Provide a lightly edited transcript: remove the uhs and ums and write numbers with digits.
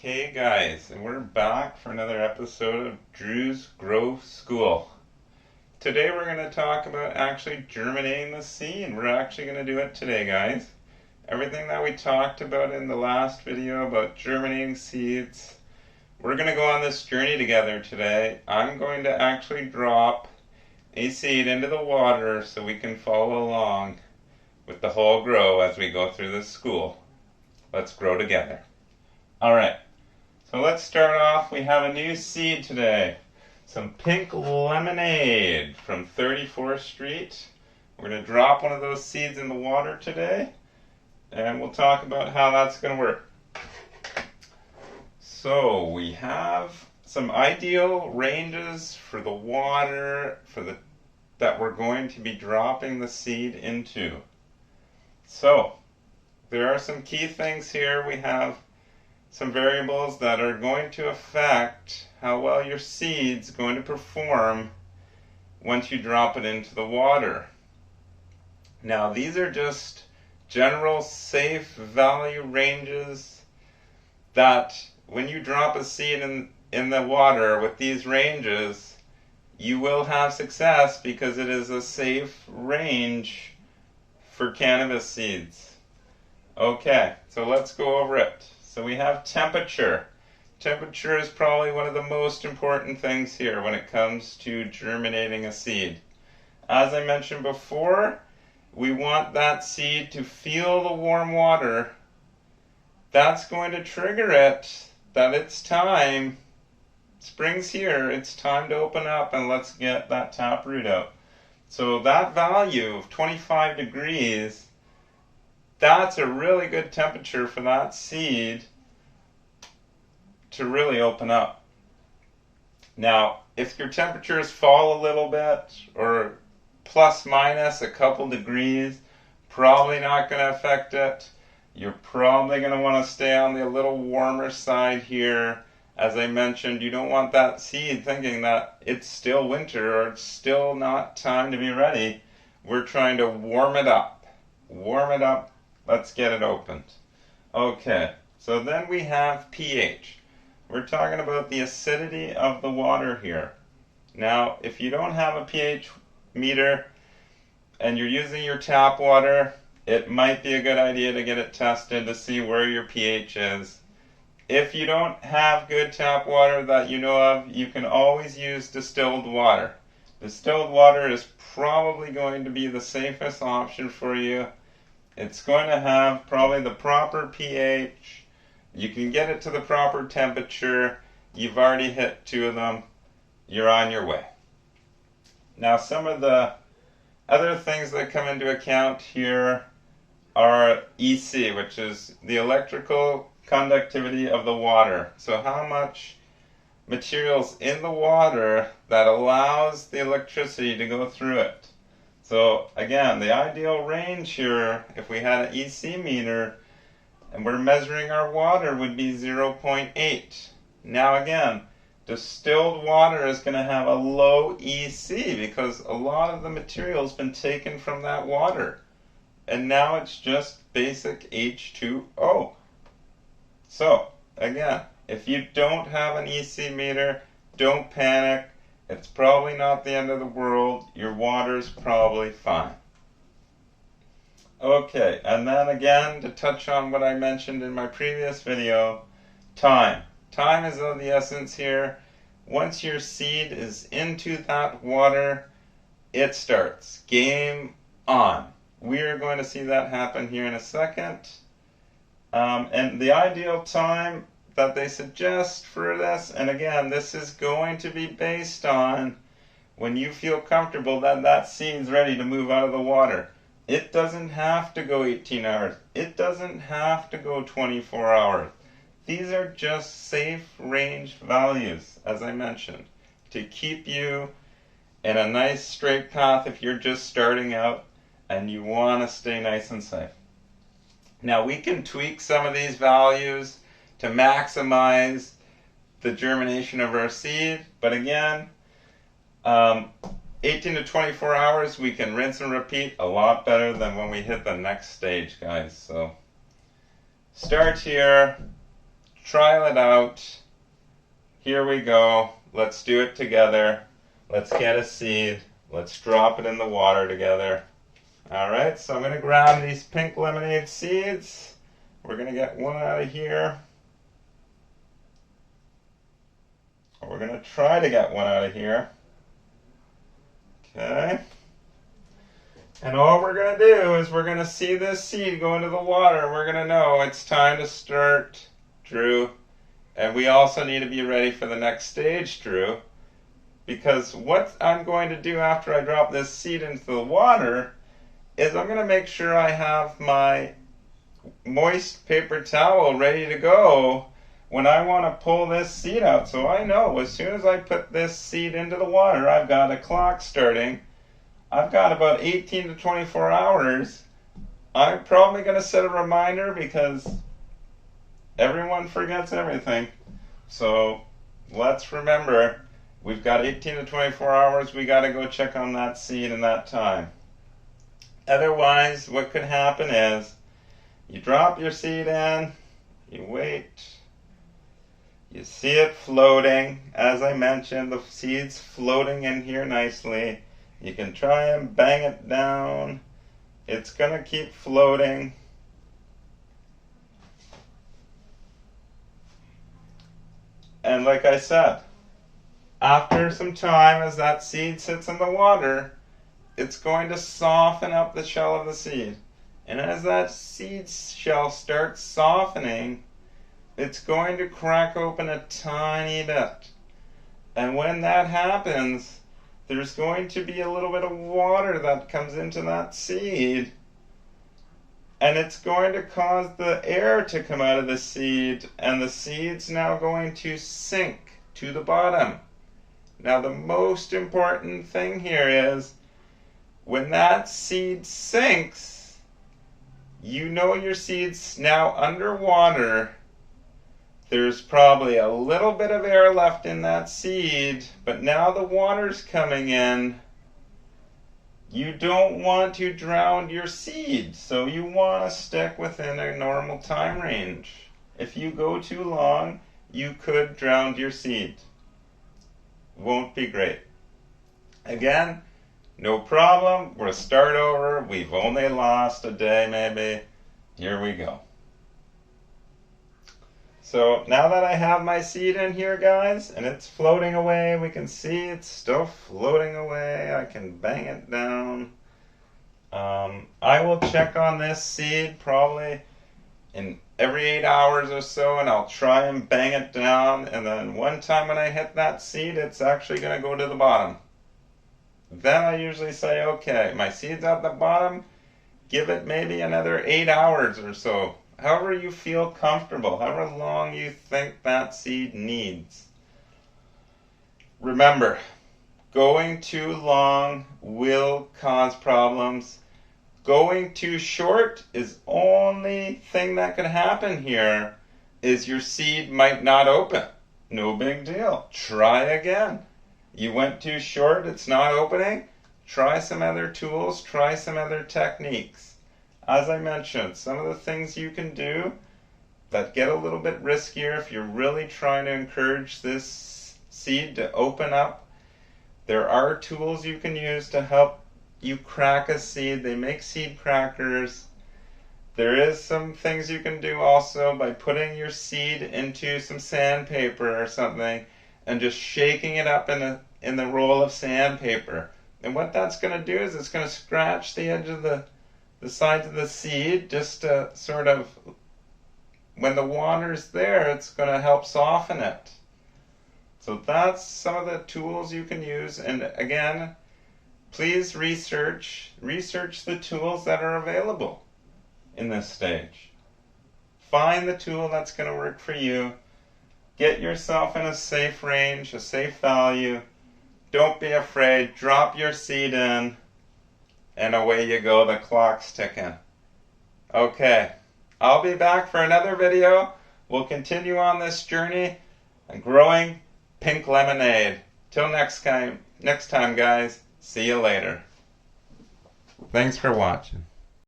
Okay, guys, and we're back for another episode of Drew's Grow School. Today we're going to talk about actually germinating the seed. We're actually going to do it today, guys. Everything that we talked about in the last video about germinating seeds, we're going to go on this journey together today. I'm going to actually drop a seed into the water so we can follow along with the whole grow as we go through this school. Let's grow together. Alright, so let's start off. We have a new seed today. Some pink lemonade from 34th Street. We're going to drop one of those seeds in the water today, and we'll talk about how that's going to work. So we have some ideal ranges for the water that we're going to be dropping the seed into. So there are some key things here. We have some variables that are going to affect how well your seed's going to perform once you drop it into the water. Now, these are just general safe value ranges that when you drop a seed in the water with these ranges, you will have success because it is a safe range for cannabis seeds. Okay, so let's go over it. So we have temperature. Temperature is probably one of the most important things here when it comes to germinating a seed. As I mentioned before, we want that seed to feel the warm water. That's going to trigger it that it's time. Spring's here. It's time to open up and let's get that taproot out. So that value of 25 degrees, that's a really good temperature for that seed to really open up. Now, if your temperatures fall a little bit, or plus minus a couple degrees, probably not going to affect it. You're probably going to want to stay on the little warmer side here. As I mentioned, you don't want that seed thinking that it's still winter or it's still not time to be ready. We're trying to warm it up. Warm it up. Let's get it opened. Okay, so then we have pH. We're talking about the acidity of the water here. Now, if you don't have a pH meter and you're using your tap water, it might be a good idea to get it tested to see where your pH is. If you don't have good tap water that you know of, you can always use distilled water. Distilled water is probably going to be the safest option for you. It's going to have probably the proper pH. You can get it to the proper temperature. You've already hit 2 of them. You're on your way. Now, some of the other things that come into account here are EC, which is the electrical conductivity of the water. So how much material's in the water that allows the electricity to go through it. So again, the ideal range here, if we had an EC meter and we're measuring our water, would be 0.8. Now again, distilled water is going to have a low EC because a lot of the material has been taken from that water. And now it's just basic H2O. So again, if you don't have an EC meter, don't panic. It's probably not the end of the world. Your water's probably fine. Okay, and then again, to touch on what I mentioned in my previous video, time. Time is of the essence here. Once your seed is into that water, it starts. Game on. We are going to see that happen here in a second. And the ideal time that they suggest for this, and again, this is going to be based on when you feel comfortable that that seed's ready to move out of the water. It doesn't have to go 18 hours. It doesn't have to go 24 hours. These are just safe range values, as I mentioned, to keep you in a nice straight path if you're just starting out and you want to stay nice and safe. Now, we can tweak some of these values to maximize the germination of our seed, but again, 18 to 24 hours, we can rinse and repeat a lot better than when we hit the next stage, guys. So start here, trial it out. Here we go. Let's do it together. Let's get a seed. Let's drop it in the water together. Alright, so I'm going to grab these pink lemonade seeds. We're going to get one out of here. Or we're going to try to get one out of here. Okay. And all we're going to do is we're going to see this seed go into the water. We're going to know it's time to start, Drew. And we also need to be ready for the next stage, Drew. Because what I'm going to do after I drop this seed into the water is I'm going to make sure I have my moist paper towel ready to go when I want to pull this seed out. So I know as soon as I put this seed into the water, I've got a clock starting. I've got about 18 to 24 hours. I'm probably going to set a reminder because everyone forgets everything. So let's remember, we've got 18 to 24 hours. We got to go check on that seed in that time. Otherwise, what could happen is you drop your seed in, you wait, you see it floating. As I mentioned, the seed's floating in here nicely. You can try and bang it down. It's going to keep floating. And like I said, after some time, as that seed sits in the water, it's going to soften up the shell of the seed. And as that seed shell starts softening, it's going to crack open a tiny bit. And when that happens, there's going to be a little bit of water that comes into that seed. And it's going to cause the air to come out of the seed. And the seed's now going to sink to the bottom. Now the most important thing here is, when that seed sinks, you know your seed's now underwater. There's probably a little bit of air left in that seed, but now the water's coming in. You don't want to drown your seed, so you want to stick within a normal time range. If you go too long, you could drown your seed. Won't be great. Again, no problem. We'll start over. We've only lost a day maybe. Here we go. So now that I have my seed in here, guys, and it's floating away, we can see it's still floating away. I can bang it down. I will check on this seed probably in every 8 hours or so, and I'll try and bang it down. And then one time when I hit that seed, it's actually going to go to the bottom. Then I usually say, okay, my seed's at the bottom. Give it maybe another 8 hours or so. However you feel comfortable, however long you think that seed needs. Remember, going too long will cause problems. Going too short is only thing that could happen here is your seed might not open. No big deal. Try again. You went too short, it's not opening. Try some other tools, try some other techniques. As I mentioned, some of the things you can do that get a little bit riskier if you're really trying to encourage this seed to open up. There are tools you can use to help you crack a seed. They make seed crackers. There is some things you can do also by putting your seed into some sandpaper or something and just shaking it up in the roll of sandpaper. And what that's going to do is it's going to scratch the edge of the sides of the seed, just to sort of, when the water's there, it's going to help soften it. So that's some of the tools you can use. And again, please research the tools that are available in this stage. Find the tool that's going to work for you. Get yourself in a safe range, a safe value. Don't be afraid. Drop your seed in. And away you go, the clock's ticking. Okay, I'll be back for another video. We'll continue on this journey and growing pink lemonade. Till next time guys, see you later. Thanks for watching.